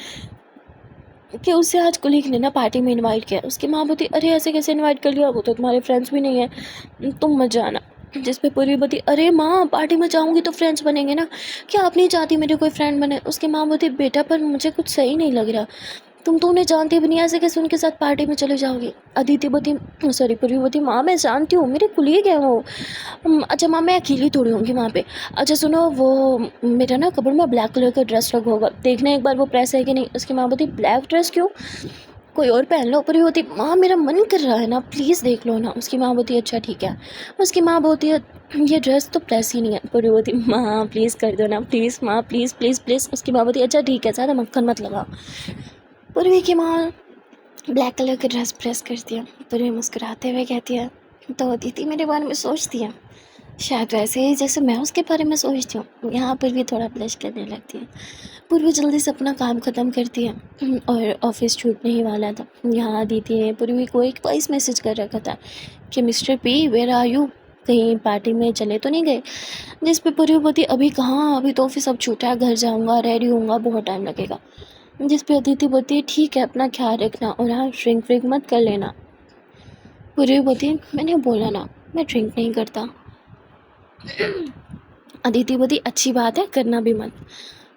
कि उससे आज कुलीग ने ना पार्टी में इनवाइट किया। उसकी माँ बोती, अरे ऐसे कैसे इनवाइट कर लिया, वो तो तुम्हारे फ्रेंड्स भी नहीं है, तुम मत जाना। जिस पे पूर्वी बोती, अरे माँ पार्टी में जाऊँगी तो फ्रेंड्स बनेंगे ना, क्या आप नहीं चाहती मेरे कोई फ्रेंड बने? उसकी माँ बोती, बेटा पर मुझे कुछ सही नहीं लग रहा, तुम तो उन्हें जानती भी नहीं, ऐसे कैसे उनके साथ पार्टी में चले जाओगी? अदिति बोती, सॉरी पूर्वी बोती, माँ मैं जानती हूँ मेरे कुलीग है वो। अच्छा माँ मैं अकेली थोड़ी होंगी वहाँ पे। अच्छा सुनो, वो मेरा ना कपड़ में ब्लैक कलर का ड्रेस रखा होगा, देखना एक बार वो प्रेस है कि नहीं। उसकी माँ बोती, ब्लैक ड्रेस क्यों, कोई और पहन लो। पूर्वी होती, माँ मेरा मन कर रहा है ना, प्लीज़ देख लो ना। उसकी माँ बोती, अच्छा ठीक है। उसकी माँ बोती है, ये ड्रेस तो प्रेस ही नहीं है। पूर्वी होती, माँ प्लीज़ कर दो ना, प्लीज़ माँ प्लीज़ प्लीज़ प्लीज़। उसकी माँ बोती, अच्छा ठीक है, ज़्यादा मक्खन मत लगा। पूर्वी की माँ ब्लैक कलर का ड्रेस प्रेस करती है। पूर्वी मुस्कुराते हुए कहती है, तो अदिति मेरे बारे में सोचती है शायद वैसे ही जैसे मैं उसके बारे में सोचती हूँ। यहाँ पर भी थोड़ा ब्लश करने लगती है। पूर्वी जल्दी से अपना काम ख़त्म करती है और ऑफिस छूटने ही वाला था। यहाँ अदिति ने पूर्वी को एक वॉइस मैसेज कर रखा था कि mister P where are you, कहीं पार्टी में चले तो नहीं गए? जिस पे पूर्वी बोती, अभी कहाँ, अभी तो ऑफिस अब छूटा है, घर जाऊँगा, रेडी होऊंगा, बहुत टाइम लगेगा। जिस पे अदिति बोती, ठीक है अपना ख्याल रखना और हाँ ड्रिंक व्रिंक मत कर लेना। पूर्वी बोती, मैंने बोला ना मैं ड्रिंक नहीं करता। अदिति बोती, अच्छी बात है करना भी मत।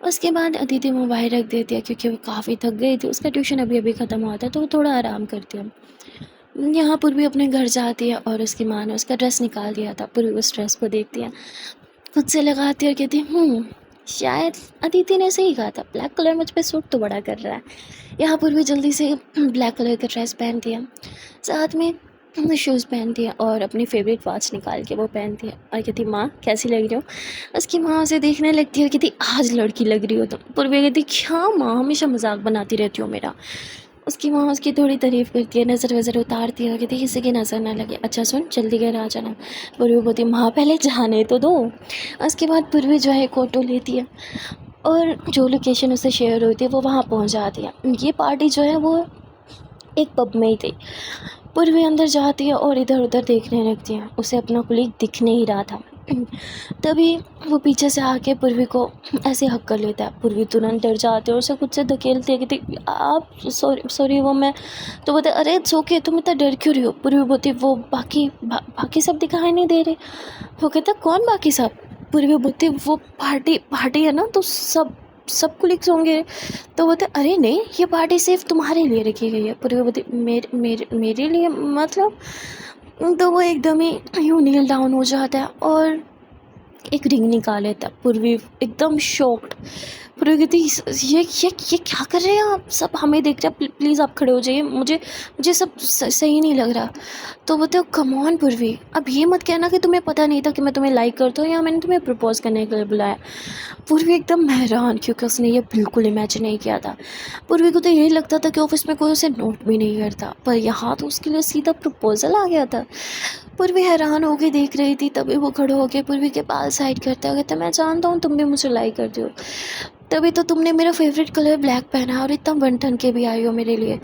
उसके बाद अदिति मोबाइल रख देती है क्योंकि वो काफ़ी थक गई थी। उसका ट्यूशन अभी ख़त्म हुआ था तो वो थोड़ा आराम करती है। यहाँ पूर्वी अपने घर जाती है और उसकी माँ ने उसका ड्रेस निकाल दिया था। पूर्वी उस ड्रेस को देखती है, खुद से लगाती है और कहती है शायद अदिति ने सही कहा था, ब्लैक कलर मुझ पे सूट तो बड़ा कर रहा है। यहाँ पूर्वी जल्दी से ब्लैक कलर का ड्रेस पहनती है, साथ में शूज़ पहनती है और अपनी फेवरेट वॉच निकाल के वो पहनती है और कहती माँ कैसी लग रही हो। उसकी माँ उसे देखने लगती है और कहती आज लड़की लग रही हो तुम। पूर्वी कहती क्या माँ हमेशा मजाक बनाती रहती हो मेरा। उसकी माँ उसकी थोड़ी तारीफ़ करती है, नज़र वज़र उतारती है और कहती किसी की नज़र ना लगे, अच्छा सुन जल्दी घर आ जाना। पूर्वी बोलती माँ पहले जाने तो दो। उसके बाद पूर्वी जो है एक ऑटो लेती है और जो लोकेशन उसे शेयर होती है वो वहाँ पहुँच जाती है। ये पार्टी जो है वो एक पब में ही थी। पूर्वी अंदर जाती है और इधर उधर देखने लगती है, उसे अपना कुलीग दिख नहीं रहा था। तभी वो पीछे से आके पूर्वी को ऐसे हक कर लेता है। पूर्वी तुरंत डर जाती है और उसे खुद से धकेलती है कि आप सॉरी वो मैं। तो बोलते अरे इट्स ओके, तुम इतना डर क्यों रही हो। पूर्वी बोलती वो बाकी सब दिखाई नहीं दे रहे। वो कहता कौन बाकी सब। पूर्वी बोलती वो पार्टी है ना तो सब कुलीग्स होंगे। तो बोलते अरे नहीं ये पार्टी सिर्फ तुम्हारे लिए रखी गई है। पूर्वी बोलती मेरे लिए मतलब। तो वो एकदम ही यूँ नील डाउन हो जाता है और एक रिंग निकाल लेता है। पूर्वी एकदम शॉक्ड। पूर्वी कहती ये क्या कर रहे हैं आप सब, हमें देख रहे हैं, प्लीज़ आप खड़े हो जाइए, मुझे सब सही नहीं लग रहा। तो बोलते हो कम ऑन पूर्वी, अब ये मत कहना कि तुम्हें पता नहीं था कि मैं तुम्हें लाइक करता हूँ या मैंने तुम्हें प्रपोज करने के लिए बुलाया। पूर्वी एकदम हैरान क्योंकि उसने ये बिल्कुल इमेजिन नहीं किया था। पूर्वी को तो यही लगता था कि ऑफिस में कोई उसे नोट भी नहीं करता, पर यहाँ तो उसके लिए सीधा प्रपोजल आ गया था। पूर्वी हैरान होकर देख रही थी, तभी वो खड़े होकर पूर्वी के बाल साइड करते हुए कहता मैं जानता हूँ तुम भी मुझे लाइक करती हो, तभी तो तुमने मेरा फेवरेट कलर ब्लैक पहना है और इतना बन ठन के भी आई हो मेरे लिए।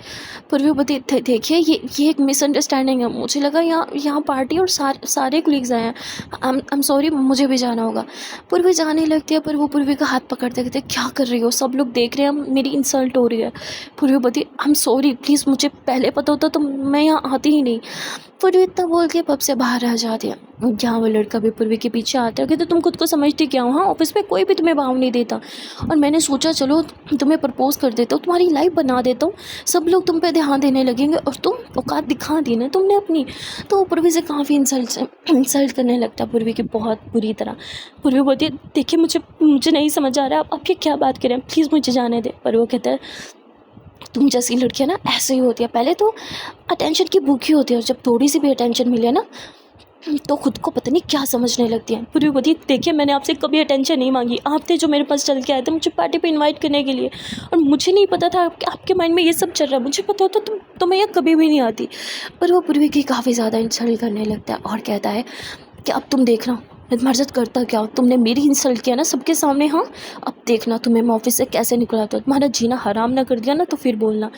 पूर्वी बोलती देखिए ये एक मिसअंडरस्टैंडिंग है, मुझे लगा यहाँ पार्टी और सारे कुलीग्स आए हैं। आई एम सॉरी, मुझे भी जाना होगा। पूर्वी जाने लगती है पर वो पूर्वी का हाथ पकड़ते कहते क्या कर रही हो, सब लोग देख रहे हैं, मेरी इंसल्ट हो रही है। पूर्वी बोलती आई एम सॉरी, प्लीज़ मुझे पहले पता होता तो मैं यहाँ आती ही नहीं। पूर्वी इतना बोल के पब से बाहर आ जाती है। जहाँ वो लड़का भी पूर्वी के पीछे आता है, कहते तुम खुद को समझती क्या हो, हाँ ऑफिस में कोई भी तुम्हें भाव नहीं देता और मैंने सोचा चलो तुम्हें प्रपोज कर देता हूँ, तुम्हारी लाइफ बना देता हूँ, सब लोग तुम पे ध्यान देने लगेंगे और तुम औकात दिखा दी ना तुमने अपनी। तो पूर्वी से काफ़ी इंसल्ट करने लगता पूर्वी की बहुत बुरी तरह। पूर्वी बोलती है देखिए मुझे नहीं समझ आ रहा आप ये क्या बात करें, प्लीज़ मुझे जाने दे। पर वो कहता है तुम जैसी लड़कियाँ ना ऐसे ही होती है, पहले तो अटेंशन की भूखी होती है और जब थोड़ी सी भी अटेंशन मिले ना तो खुद को पता नहीं क्या समझने लगती हैं। पूर्वी बोली देखिए मैंने आपसे कभी अटेंशन नहीं मांगी, आप थे जो मेरे पास चल के आए थे मुझे पार्टी पे इनवाइट करने के लिए और मुझे नहीं पता था कि आपके माइंड में ये सब चल रहा है, मुझे पता होता तो मैं यहाँ कभी भी नहीं आती। पर वो पूर्वी की काफ़ी ज़्यादा इंसल्ट करने लगता है और कहता है कि अब तुम देखना मैं तुम्हारे साथ करता क्या, तुमने मेरी इंसल्ट किया ना सबके सामने, हाँ अब देखना तुम्हें मैं ऑफिस से कैसे निकलाता हूँ, तुम्हारा जीना हराम ना कर दिया ना तो फिर बोलना।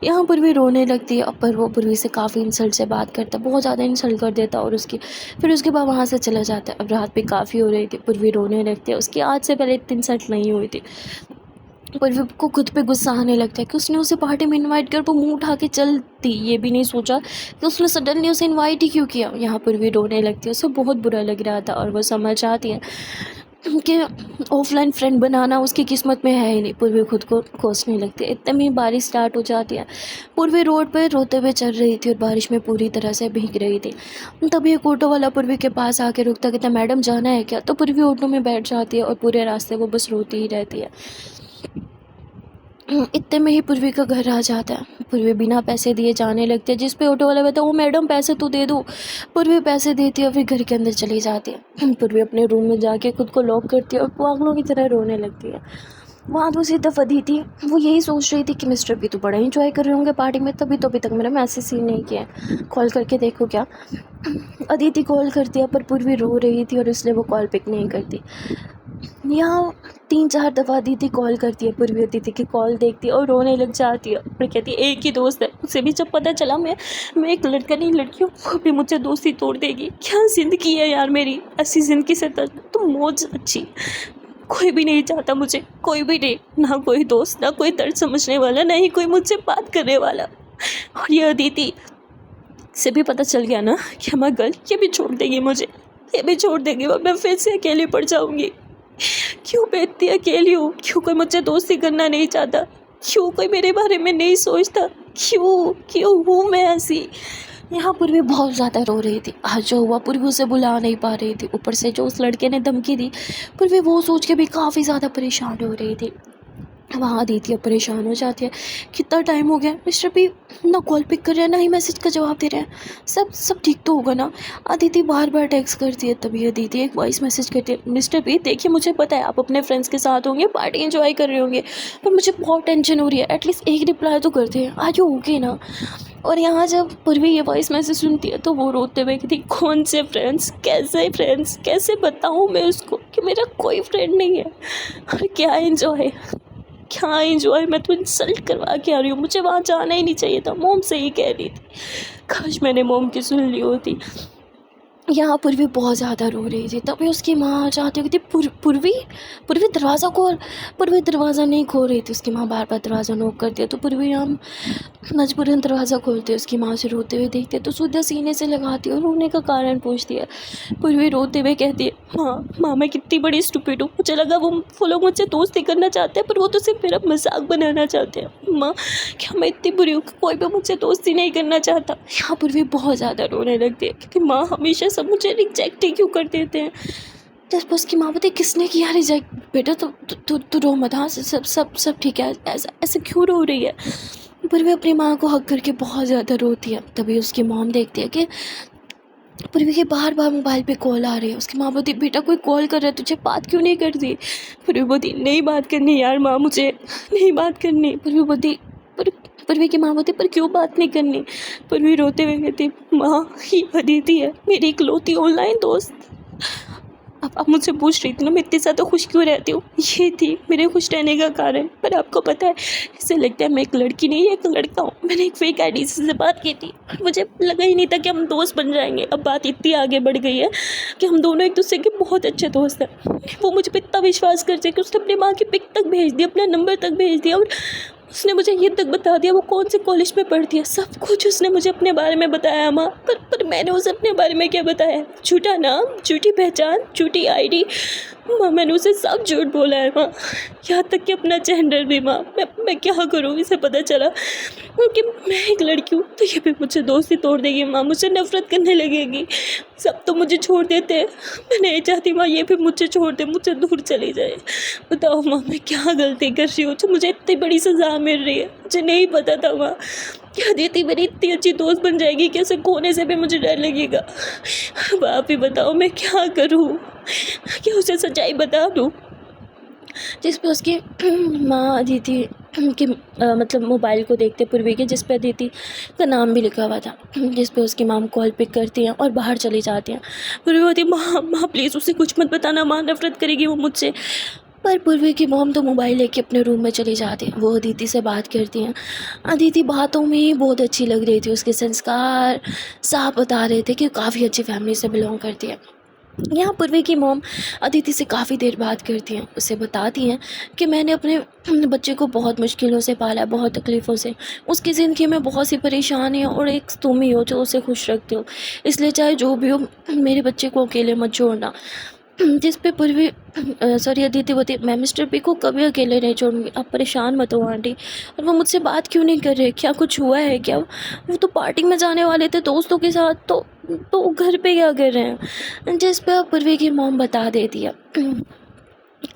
यहाँ पूर्वी रोने लगती है पर वो पूर्वी से काफ़ी इंसल्ट से बात करता, बहुत ज़्यादा इंसल्ट कर देता और फिर उसके बाद वहाँ से चला जाता है। अब रात भी काफ़ी हो रही थी, पूर्वी रोने लगती है, उसकी आज से पहले इतनी इंसल्ट नहीं हुई थी। पूर्वी को खुद पे गुस्सा आने लगता है कि उसने उसे पार्टी में इनवाइट कर वो मुंह उठा के चलती, ये भी नहीं सोचा कि उसने सडनली उसे इनवाइट ही क्यों किया। यहाँ पूर्वी रोने लगती है, उसे बहुत बुरा लग रहा था और वो समझ आती है कि ऑफलाइन फ्रेंड बनाना उसकी किस्मत में है ही नहीं। पूर्वी खुद को कोसने लगती है, इतने में बारिश स्टार्ट हो जाती है। पूर्वी रोड पर रोते हुए चल रही थी और बारिश में पूरी तरह से भीग रही थी। तभी एक ऑटो वाला पूर्वी के पास आके रुकता, कहता मैडम जाना है क्या। तो पूर्वी ऑटो में बैठ जाती है और पूरे रास्ते वो बस रोती ही रहती है। इतने में ही पूर्वी का घर आ जाता है। पूर्वी बिना पैसे दिए जाने लगती है, जिस पे ऑटो वाला कहता है ओ मैडम पैसे तो दे दो। पूर्वी पैसे देती है और फिर घर के अंदर चली जाती है। पूर्वी अपने रूम में जाके खुद को लॉक करती है और पागलों की तरह रोने लगती है। वहाँ दूसरी तरफ अदिति वो यही सोच रही थी कि मिस्टर भी तो बड़ा इंजॉय कर रहे होंगे पार्टी में, तभी तो अभी तक मेरा मैसेज सीन नहीं किया है, कॉल करके देखो क्या। अदिति कॉल करती है पर पूर्वी रो रही थी और इसलिए वो कॉल पिक नहीं करती। यहाँ 3-4 दफ़ा अदिति कॉल करती है, पूर्वी अदिति की कॉल देखती है और रोने लग जाती है। फिर कहती है एक ही दोस्त है, उसे भी जब पता चला मैं एक लड़का नहीं लड़की हूँ वो भी मुझे दोस्ती तोड़ देगी। क्या ज़िंदगी है यार मेरी, ऐसी ज़िंदगी से तो मौज अच्छी। कोई भी नहीं चाहता मुझे, कोई भी नहीं, ना कोई दोस्त, ना कोई दर्द समझने वाला, ना ही कोई मुझसे बात करने वाला। और ये अदिति से भी पता चल गया ना कि हमारा गर्ल, ये भी छोड़ देगी मुझे, ये भी छोड़ देगी, मैं फिर से अकेली पड़ जाऊँगी। क्यों मैं इतनी अकेली हूँ, क्यों कोई मुझसे दोस्ती करना नहीं चाहता, क्यों कोई मेरे बारे में नहीं सोचता, क्यों हूँ मैं ऐसी। यहाँ पूर्वी बहुत ज़्यादा रो रही थी। आज जो हुआ पूर्वी उसे बुला नहीं पा रही थी, ऊपर से जो उस लड़के ने धमकी दी, पूर्वी वो सोच के भी काफ़ी ज़्यादा परेशान हो रही थी। वहाँ अदिति अब परेशान हो जाती है। कितना टाइम हो गया, मिस्टर पी ना कॉल पिक कर रहे हैं ना ही मैसेज का जवाब दे रहे हैं। सब ठीक तो होगा ना। अदिति बार बार टेक्स्ट करती है, तभी अदिति एक वॉइस मैसेज करती है, मिस्टर पी देखिए मुझे पता है आप अपने फ्रेंड्स के साथ होंगे, पार्टी एंजॉय कर रहे होंगे, पर मुझे बहुत टेंशन हो रही है, एटलीस्ट एक रिप्लाई तो करते हैं, आज ओके ना। और यहाँ जब पूर्वी ये वॉइस मैसेज सुनती है तो वो रोते हुए कहती, कौन से फ्रेंड्स, कैसे बताऊँ मैं उसको कि मेरा कोई फ्रेंड नहीं है। और क्या एंजॉय, मैं तो इंसल्ट करवा के आ रही हूँ, मुझे वहाँ जाना ही नहीं चाहिए था, मोम से ही कह रही थी, काश मैंने मोम की सुन ली होती। यहाँ पूर्वी बहुत ज़्यादा रो रही थी, तभी उसकी माँ चाहती होती पूर्वी दरवाज़ा खोल। पूर्वी दरवाज़ा नहीं खोल रही थी, उसकी माँ बार बार दरवाज़ा नॉक करती है, तो पूर्वी हम मजबूरन दरवाज़ा खोलते हैं। उसकी माँ से रोते हुए देखते तो सुधा सीने से लगाती है और रोने का कारण पूछती है। पूर्वी रोते हुए कहती है, माँ मैं कितनी बड़ी स्टूपिड हूँ, मुझे लगा वो लोग मुझसे दोस्ती करना चाहते हैं, पर वो तो सिर्फ मेरा मजाक बनाना चाहते हैं। माँ क्या मैं इतनी बुरी हूँ, कोई भी मुझसे दोस्ती नहीं करना चाहता। यहाँ पूर्वी बहुत ज़्यादा रोने लगती है, क्योंकि माँ हमेशा सब मुझे रिजेक्ट ही क्यों कर देते हैं। जब उसकी माँ बोलती किसने किया रिजेक्ट, बेटा तू रो मत, हाँ सब ठीक है, ऐसे क्यों रो रही है। पूर्वी अपनी माँ को हक करके बहुत ज़्यादा रोती है। तभी उसकी मॉम देखती है कि पूर्वी के बार बार मोबाइल पे कॉल आ रही है। उसकी माँ बोलती बेटा कोई कॉल कर रहा है, तुझे बात क्यों नहीं करती। पूर्वी बोलती नहीं बात करनी यार माँ, मुझे नहीं बात करनी। पूर्वी बोलती पूर्वी की माँ बोलती पर क्यों बात नहीं करनी। पूर्वी रोते हुए कहती माँ ये अदिति है, मेरी इकलौती ऑनलाइन दोस्त। अब आप मुझसे पूछ रही थी ना मैं इतनी ज़्यादा खुश क्यों रहती हूँ, ये थी मेरे खुश रहने का कारण। पर आपको पता है इससे लगता है मैं एक लड़की नहीं एक लड़का हूँ। मैंने एक फेक आईडी से बात की थी, मुझे लगा ही नहीं था कि हम दोस्त बन जाएंगे। अब बात इतनी आगे बढ़ गई है कि हम दोनों एक दूसरे के बहुत अच्छे दोस्त हैं। वो मुझ पर इतना विश्वास करते कि उसने अपनी माँ की पिक तक भेज दी, अपना नंबर तक भेज दिया, और उसने मुझे ये तक बता दिया वो कौन से कॉलेज में पढ़ती है। सब कुछ उसने मुझे अपने बारे में बताया माँ। पर मैंने उसे अपने बारे में क्या बताया, झूठा नाम, झूठी पहचान, झूठी आईडी। माँ मैंने उसे सब झूठ बोला है माँ, यहाँ तक कि अपना जेंडर भी। माँ मैं क्या करूँ, इसे पता चला कि मैं एक लड़की हूँ तो ये भी मुझे दोस्ती तोड़ देगी माँ, मुझे नफरत करने लगेगी। सब तो मुझे छोड़ देते हैं, मैं नहीं चाहती माँ ये भी मुझे छोड़ दे, मुझे दूर चली जाए। बताओ माँ मैं क्या गलती कर रही हूँ जो मुझे इतनी बड़ी सज़ा मिल रही है। मुझे नहीं पता था माँ क्या अदिति मेरी इतनी अच्छी दोस्त बन जाएगी कि उसे खोने से भी मुझे डर लगेगा। अब आप ही बताओ मैं क्या करूँ, क्या उसे सच्चाई बता दूँ। जिस पे उसकी माँ अदिति के मतलब मोबाइल को देखते पूर्वी के, जिस पे अदिति का नाम भी लिखा हुआ था, जिस पे उसकी माम कॉल पिक करती हैं और बाहर चली जाती हैं। पूर्वी होती माँ प्लीज़ उसे कुछ मत बताना, माँ नफरत करेगी वो मुझसे। पर पूर्वी की मॉम तो मोबाइल लेके अपने रूम में चली जाती है। वो अदिति से बात करती हैं। अदिति बातों में ही बहुत अच्छी लग रही थी, उसके संस्कार साफ बता रहे थे कि काफ़ी अच्छी फैमिली से बिलोंग करती है। यहाँ पूर्वी की मॉम अदिति से काफ़ी देर बात करती हैं, उसे बताती हैं कि मैंने अपने बच्चे को बहुत मुश्किलों से पाला है, बहुत तकलीफ़ों से। उसकी ज़िंदगी में बहुत सी परेशानी है और एक तुम ही हो जो उसे खुश रखते हो, इसलिए चाहे जो भी हो मेरे बच्चे को अकेले मत छोड़ना। जिस पे पूर्वी अदिति बोती मैं मिस्टर पी को कभी अकेले नहीं छोड़ूंगी, आप परेशान मत हो आंटी। और वो मुझसे बात क्यों नहीं कर रहे, क्या कुछ हुआ है क्या। वो तो पार्टी में जाने वाले थे दोस्तों के साथ, तो घर पे क्या कर रहे हैं। जिस पे पूर्वी की मॉम बता देती है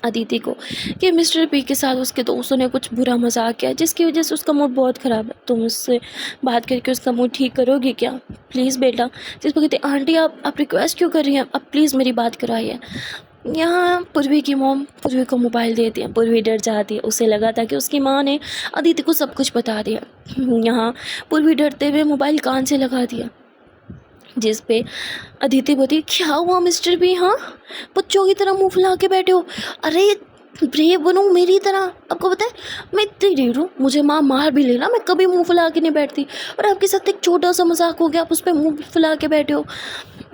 अदिति को कि मिस्टर पी के साथ उसके दोस्तों ने कुछ बुरा मजाक किया जिसकी वजह से उसका मूड बहुत ख़राब है। तुम उससे बात करके उसका मूड ठीक करोगी क्या प्लीज़ बेटा। जिस पर कहते आंटी आप रिक्वेस्ट क्यों कर रही हैं, आप प्लीज़ मेरी बात कराइए। यहाँ पूर्वी की मॉम पूर्वी को मोबाइल देती है। पूर्वी डर जाती है, उसे लगा था कि उसकी माँ ने अदिति को सब कुछ बता दिया। यहाँ पूर्वी डरते हुए मोबाइल कान से लगा दिया। जिस पे अदिति बोली क्या हुआ मिस्टर बी, हाँ बच्चों की तरह मुंह फुला के बैठे हो। अरे ब्रेव बनो मेरी तरह, आपको पता है मैं इतनी ढीठ हूँ, मुझे माँ मार भी लेना मैं कभी मुंह फुला के नहीं बैठती, और आपके साथ एक छोटा सा मजाक हो गया आप उस पर मुँह फुला के बैठे हो।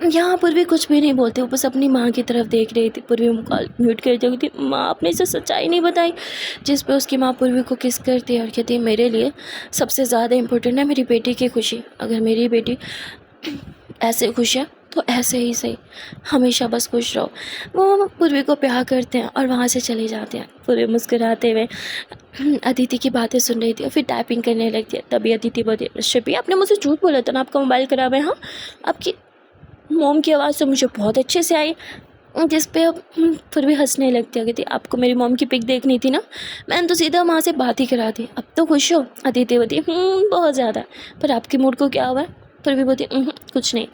यहाँ पूर्वी कुछ भी नहीं बोलते, वो बस अपनी माँ की तरफ देख रही थी। पूर्वी म्यूट कर दी थी, माँ आपने इसे सच्चाई नहीं बताई। जिस पे उसकी माँ पूर्वी को किस करती है और कहती है मेरे लिए सबसे ज़्यादा इम्पोर्टेंट है मेरी बेटी की खुशी। अगर मेरी बेटी ऐसे खुश है तो ऐसे ही सही, हमेशा बस खुश रहो। वो पूर्वी को प्यार करते हैं और वहाँ से चले जाते हैं। पूर्वी मुस्कुराते हुए अदिति की बातें सुन रही थी और फिर टाइपिंग करने लगती है। तभी अदिति बोलती है, शिप्पी आपने मुझसे झूठ बोला था ना आपका मोबाइल खराब है। हाँ, आपकी मोम की आवाज़ तो मुझे बहुत अच्छे से आई। जिस पे अब फिर भी हंसने लगती है। कहती आपको मेरी मॉम की पिक देखनी थी ना, मैंने तो सीधा वहाँ से बात ही करा दी। अब तो खुश हो? अदिति बोलती बहुत ज़्यादा। पर आपकी मूड को क्या हुआ है? फिर भी बोलती कुछ नहीं।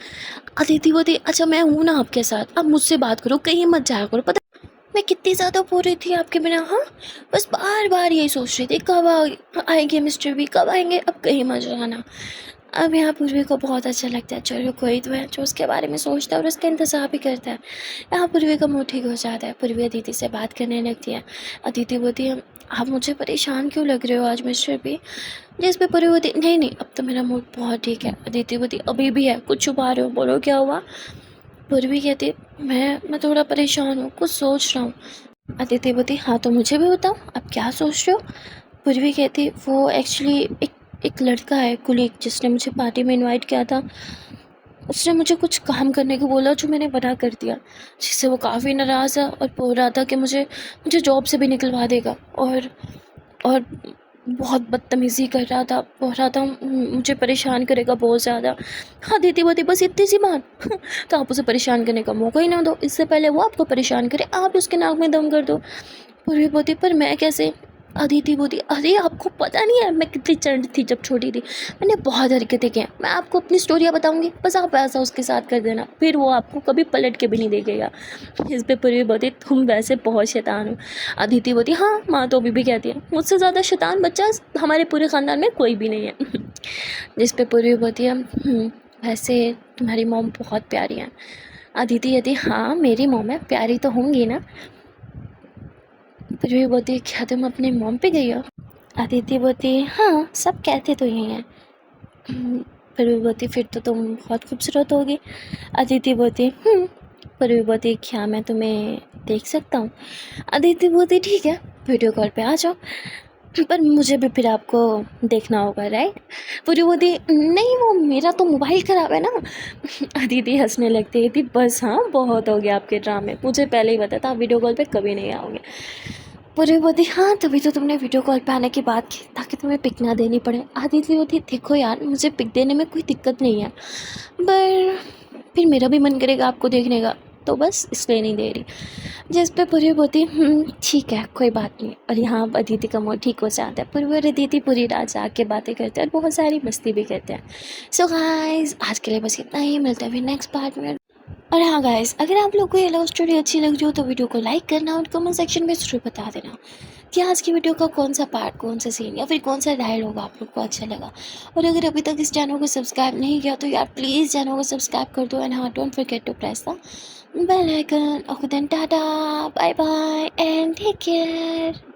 अदिति बोलती अच्छा मैं हूँ ना आपके साथ, अब मुझसे बात करो, कहीं मत जाया करो। पता मैं कितनी ज़्यादा बोर रही थी आपके बिना। हाँ, बस बार बार यही सोच रही थी कब आएंगे मिस्टर बी, कब आएंगे, अब कहीं मत जाना। अब यहाँ पूर्वी को बहुत अच्छा लगता है, चलो कोई तो है जो उसके बारे में सोचता है और उसका इंतज़ार भी करता है। यहाँ पूर्वी का मूड ठीक हो जाता है। पूर्वी अदिति से बात करने लगती है। अदिति बोलती है आप मुझे परेशान क्यों लग रहे हो आज मिस्टर बी? जिस पे पूर्वी बोलती नहीं नहीं अब तो मेरा मूड बहुत ठीक है। अदिति बोलती अभी भी है, कुछ छुपा रहे हो, बोलो क्या हुआ? पूर्वी कहती मैं थोड़ा परेशान हूँ, कुछ सोच रहा हूँ। अदिति बोलती हाँ तो मुझे भी बताओ आप क्या सोच रहे हो? पूर्वी कहती वो एक्चुअली एक लड़का है कुलीग जिसने मुझे पार्टी में इनवाइट किया था। उसने मुझे कुछ काम करने को बोला जो मैंने मना कर दिया, जिससे वो काफ़ी नाराज़ है और बोल रहा था कि मुझे जॉब से भी निकलवा देगा और बहुत बदतमीज़ी कर रहा था, बोल रहा था मुझे परेशान करेगा बहुत ज़्यादा। हाँ दीदी बोती बस इतनी सी बात तो आप उसे परेशान करने का मौका ही ना दो, इससे पहले वो आपको परेशान करे आप उसके नाक में दम कर दो। पूर्वी बोती पर मैं कैसे? अदिति बोती अरे आपको पता नहीं है मैं कितनी चंड थी जब छोटी थी, मैंने बहुत हरकतें की हैं। मैं आपको अपनी स्टोरियाँ बताऊंगी, बस आप ऐसा उसके साथ कर देना, फिर वो आपको कभी पलट के भी नहीं देखेगा। इस पे पूर्वी बोती तुम वैसे बहुत शैतान हो। अदिति बोती हाँ माँ तो अभी भी कहती है मुझसे ज़्यादा शैतान बच्चा हमारे पूरे ख़ानदान में कोई भी नहीं है। जिस पे पूर्वी बोती है वैसे तुम्हारी मॉम बहुत प्यारी है। अदिति कहती हाँ मेरी मॉम है, प्यारी तो होंगी ना। पूर्वी बोती क्या तुम अपने मॉम पे गई हो? अदिति बोती हाँ सब कहते तो यही हैं। पूर्वी बोती फिर तो तुम बहुत खूबसूरत होगी। अदिति बोती पूर्वी बोती क्या मैं तुम्हें देख सकता हूँ? अदिति बोती ठीक है वीडियो कॉल पे आ जाओ, पर मुझे भी फिर आपको देखना होगा राइट? पूरी बोती नहीं वो मेरा तो मोबाइल ख़राब है ना। अदिति हंसने लगती थी बस हाँ बहुत हो गया आपके ड्रामे, मुझे पहले ही पता था आप वीडियो कॉल पे कभी नहीं आओगे। पूरी बोती हाँ तभी तो तुमने वीडियो कॉल पे आने की बात की ताकि तुम्हें पिक ना देनी पड़े। अदिति बोती देखो यार मुझे पिक देने में कोई दिक्कत नहीं है, पर फिर मेरा भी मन करेगा आपको देखने का, तो बस इसलिए नहीं दे रही। जिस पे पूरी बोती ठीक है कोई बात नहीं। और यहाँ अदिति का मूड ठीक हो जाता है। पूरी और अदिति पूरी रात जाग के बातें करते हैं और बहुत सारी मस्ती भी करते हैं। सो गाइस आज के लिए बस इतना ही, मिलते हैं फिर नेक्स्ट पार्ट में। और हाँ गाइस अगर आप लोग को ये लव स्टोरी अच्छी लग रही हो तो वीडियो को लाइक करना और कमेंट सेक्शन में ज़रूर बता देना कि आज की वीडियो का कौन सा पार्ट, कौन सा सीन या फिर कौन सा डायलॉग आप लोग को अच्छा लगा। और अगर अभी तक इस चैनल को सब्सक्राइब नहीं किया तो यार प्लीज़ चैनल को सब्सक्राइब कर दो एंड हाँ don't forget to press the bell icon. Okay then tata bye bye and take care.